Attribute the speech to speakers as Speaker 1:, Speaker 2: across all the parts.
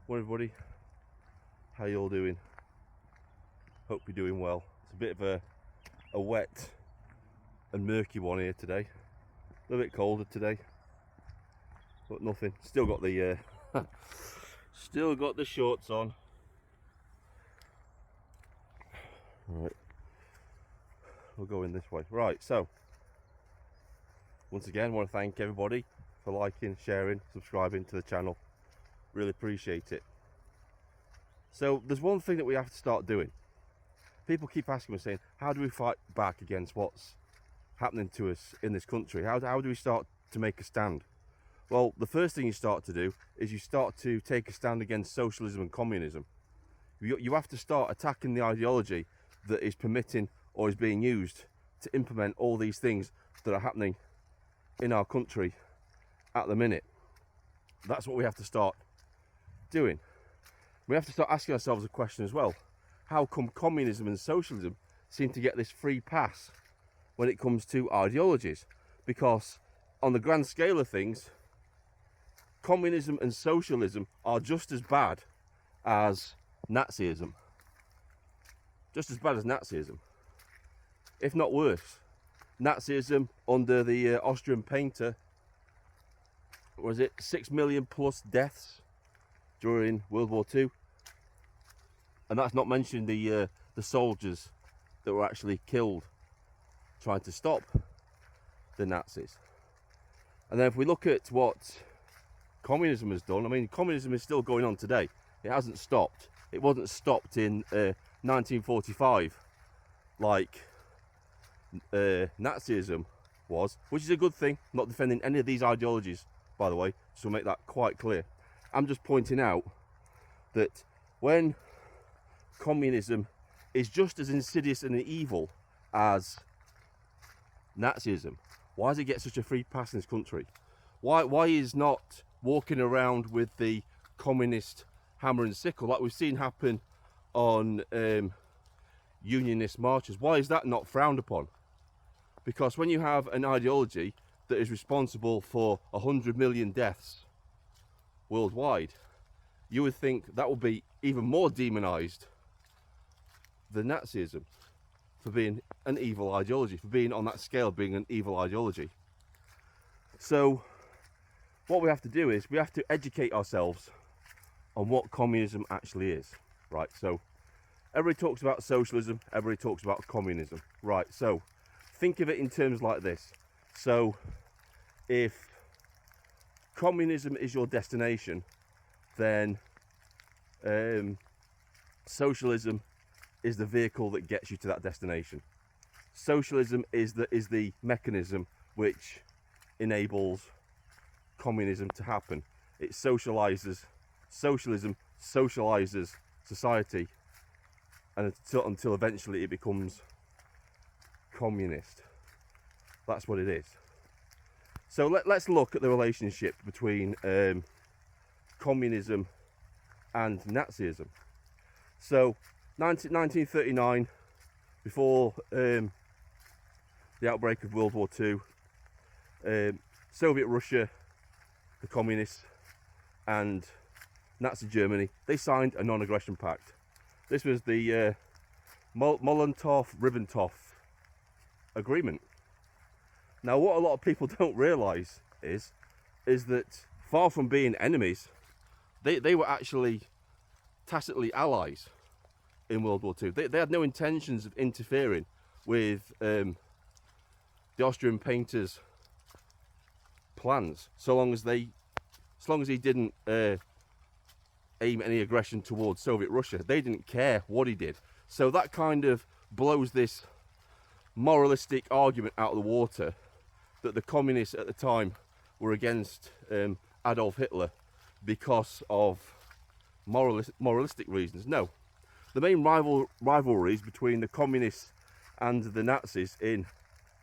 Speaker 1: Well, everybody, how you all doing? Hope you're doing well. It's a bit of a wet and murky one here today. A little bit colder today, but nothing. Still got the still got the shorts on. Right, we'll go in this way. Right, so once again, I want to thank everybody for liking, sharing, subscribing to the channel. Really appreciate it. So there's one thing that we have to start doing. People keep asking me, saying, how do we fight back against what's happening to us in this country? How do we start to make a stand? Well, the first thing you start to do is you start to take a stand against socialism and communism. You have to start attacking the ideology that is permitting or is being used to implement all these things that are happening in our country at the minute. That's what we have to start doing. We have to start asking ourselves a question as well. How come communism and socialism seem to get this free pass when it comes to ideologies? Because on the grand scale of things, communism and socialism are just as bad as Nazism. Just as bad as Nazism, if not worse. Nazism under the Austrian painter, was it 6 million plus deaths during World War II? And that's not mentioning the soldiers that were actually killed trying to stop the Nazis. And then if we look at what communism has done, I mean, communism is still going on today. It hasn't stopped. It wasn't stopped in 1945 like Nazism was, which is a good thing. I'm not defending any of these ideologies, by the way, so make that quite clear. I'm just pointing out that when communism is just as insidious and evil as Nazism, why does it get such a free pass in this country? Why is not walking around with the communist hammer and sickle like we've seen happen on unionist marches? Why is that not frowned upon? Because when you have an ideology that is responsible for 100 million deaths worldwide, you would think that would be even more demonized than Nazism, for being an evil ideology, for being on that scale, being an evil ideology. So what we have to do is we have to educate ourselves on what communism actually is, right? So everybody talks about socialism, everybody talks about communism, right? So think of it in terms like this. So if communism is your destination, then socialism is the vehicle that gets you to that destination. Socialism is the mechanism which enables communism to happen. It socializes, socialism socializes society, and until eventually it becomes communist. That's what it is. So let's look at the relationship between communism and Nazism. So 1939, before the outbreak of World War II, Soviet Russia, the communists, and Nazi Germany, they signed a non-aggression pact. This was the Molotov-Ribbentrop agreement. Now, what a lot of people don't realise is that far from being enemies, they were actually tacitly allies in World War II. They had no intentions of interfering with the Austrian painter's plans, so long as he didn't aim any aggression towards Soviet Russia. They didn't care what he did. So that kind of blows this moralistic argument out of the water that the communists at the time were against Adolf Hitler because of moralistic reasons. No. The main rivalries between the communists and the Nazis in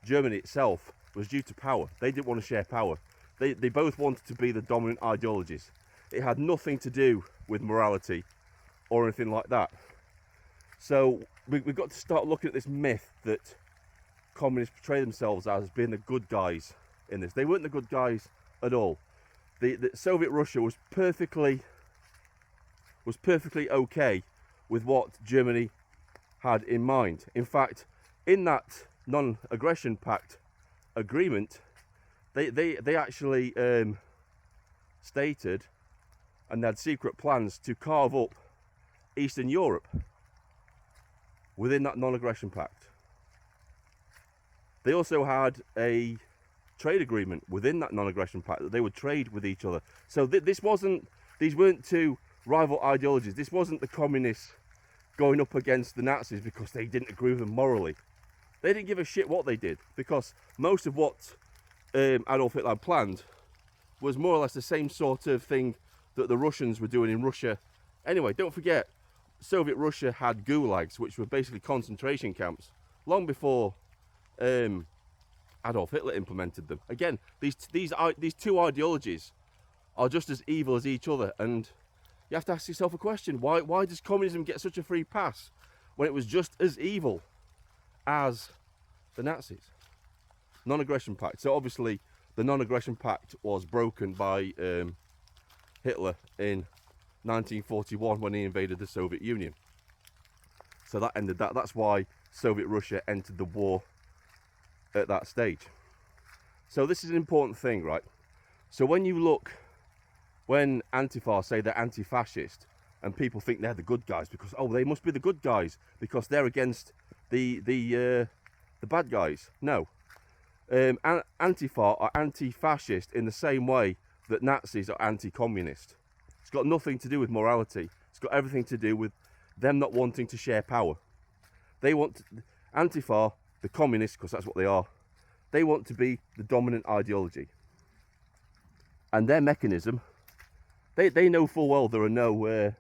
Speaker 1: Germany itself was due to power. They didn't want to share power. They both wanted to be the dominant ideologies. It had nothing to do with morality or anything like that. So we've got to start looking at this myth that communists portray themselves as being the good guys in this. They weren't the good guys at all. The Soviet Russia was perfectly was perfectly okay with what Germany had in mind. In fact, in that non-aggression pact agreement, they actually stated and had secret plans to carve up Eastern Europe within that non-aggression pact. They also had a trade agreement within that non-aggression pact that they would trade with each other. So these weren't two rival ideologies. This wasn't the communists going up against the Nazis because they didn't agree with them morally. They didn't give a shit what they did, because most of what Adolf Hitler had planned was more or less the same sort of thing that the Russians were doing in Russia. Anyway, don't forget, Soviet Russia had gulags, which were basically concentration camps, long before Adolf Hitler implemented them. Again, these two ideologies are just as evil as each other, and you have to ask yourself a question: why does communism get such a free pass when it was just as evil as the Nazis? Non-aggression pact. So obviously, the non-aggression pact was broken by Hitler in 1941 when he invaded the Soviet Union. So that ended that. That's why Soviet Russia entered the war at that stage. So this is an important thing, right? So when Antifa say they're anti-fascist, and people think they're the good guys because, oh, they must be the good guys because they're against the bad guys. No. Antifa are anti-fascist in the same way that Nazis are anti-communist. It's got nothing to do with morality. It's got everything to do with them not wanting to share power. They want Antifa, the communists, because that's what they are, they want to be the dominant ideology. And their mechanism, they know full well there are no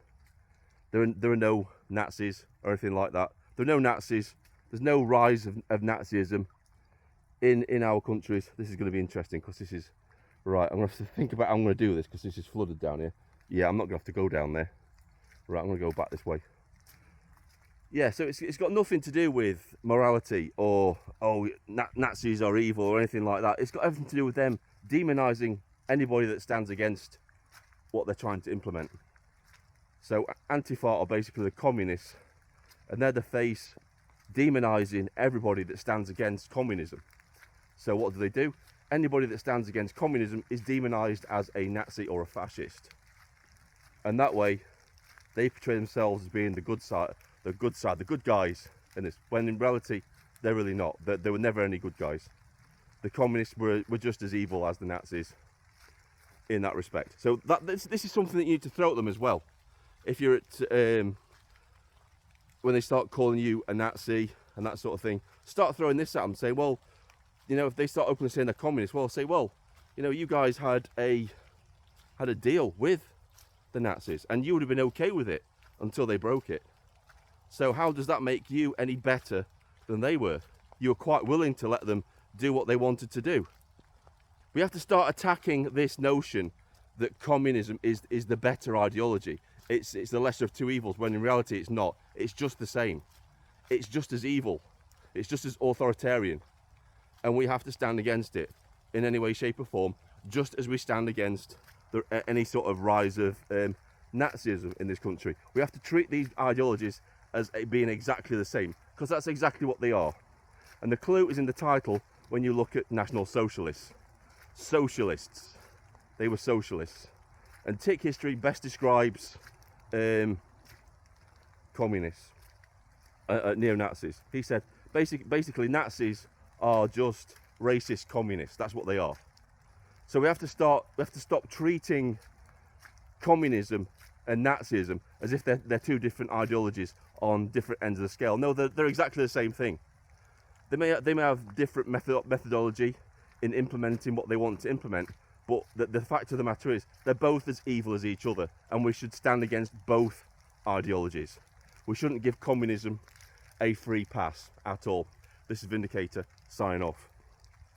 Speaker 1: Nazis or anything like that. There are no Nazis. There's no rise of Nazism in our countries. This is going to be interesting because this is right. I'm going to have to think about how I'm going to do this because this is flooded down here. Yeah, I'm not going to have to go down there. Right, I'm going to go back this way. Yeah, so it's got nothing to do with morality or, oh, Nazis are evil or anything like that. It's got everything to do with them demonising anybody that stands against what they're trying to implement. So Antifa are basically the communists, and they're the face demonising everybody that stands against communism. So what do? Anybody that stands against communism is demonised as a Nazi or a fascist. And that way, they portray themselves as being the good guys in this, when in reality, they're really not. There were never any good guys. The communists were just as evil as the Nazis in that respect. So this is something that you need to throw at them as well. If you're at, when they start calling you a Nazi and that sort of thing, start throwing this at them. Say, well, you know, if they start openly saying they're communists, well, say, well, you know, you guys had a deal with the Nazis, and you would have been okay with it until they broke it. So how does that make you any better than they were? You were quite willing to let them do what they wanted to do. We have to start attacking this notion that communism is the better ideology. It's the lesser of two evils, when in reality it's not. It's just the same. It's just as evil. It's just as authoritarian. And we have to stand against it in any way, shape or form, just as we stand against any sort of rise of Nazism in this country. We have to treat these ideologies as being exactly the same, because that's exactly what they are. And the clue is in the title when you look at National Socialists. Socialists. They were socialists. And Tick History best describes communists, neo-Nazis. He said basically Nazis are just racist communists. That's what they are. So we have to stop treating communism and Nazism as if they're two different ideologies on different ends of the scale. No, they're exactly the same thing. They may have different methodology in implementing what they want to implement, but the fact of the matter is they're both as evil as each other, and we should stand against both ideologies. We shouldn't give communism a free pass at all. This is Vindicator, signing off.